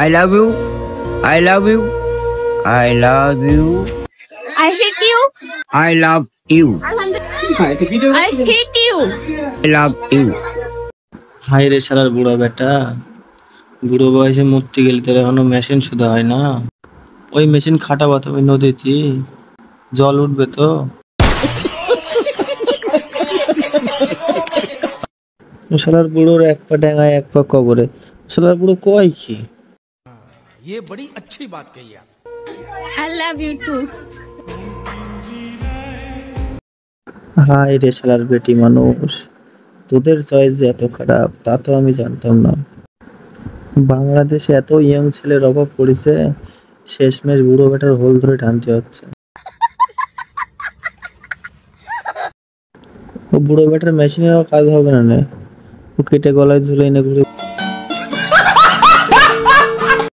I love you. I love you. I love you. I hate you. I love you. I hate you. I love you. হাই রে শালার বুড়া বেটা, বুড়ো বয়সে মরতে গেলে তোর এখনো মেশিন শুধু হয় না? ওই মেশিন খাটাবা তুমি নদীতে, জল উঠবে তো? শালার বুড়োর এক পা ডেঙ্গায় এক পা কবরে, শালার বুড়ো কয় কি? ये बड़ी अच्छी बात कही आप। I love you too. হাই রে শালার বেটি মানুষ, তোদের চয়েস যে এত খারাপ তা তো আমি জানতাম না। বাংলাদেশে এত ইয়ং ছেলের অভাব পড়েছে, শেষমেশ বুড়ো বেটার হোল ধরে টানতে হচ্ছে। ও বুড়ো বেটার মেশিনেও কাজ হবে না, ও কেটে গলায় ঝুলে এনে ঘুরে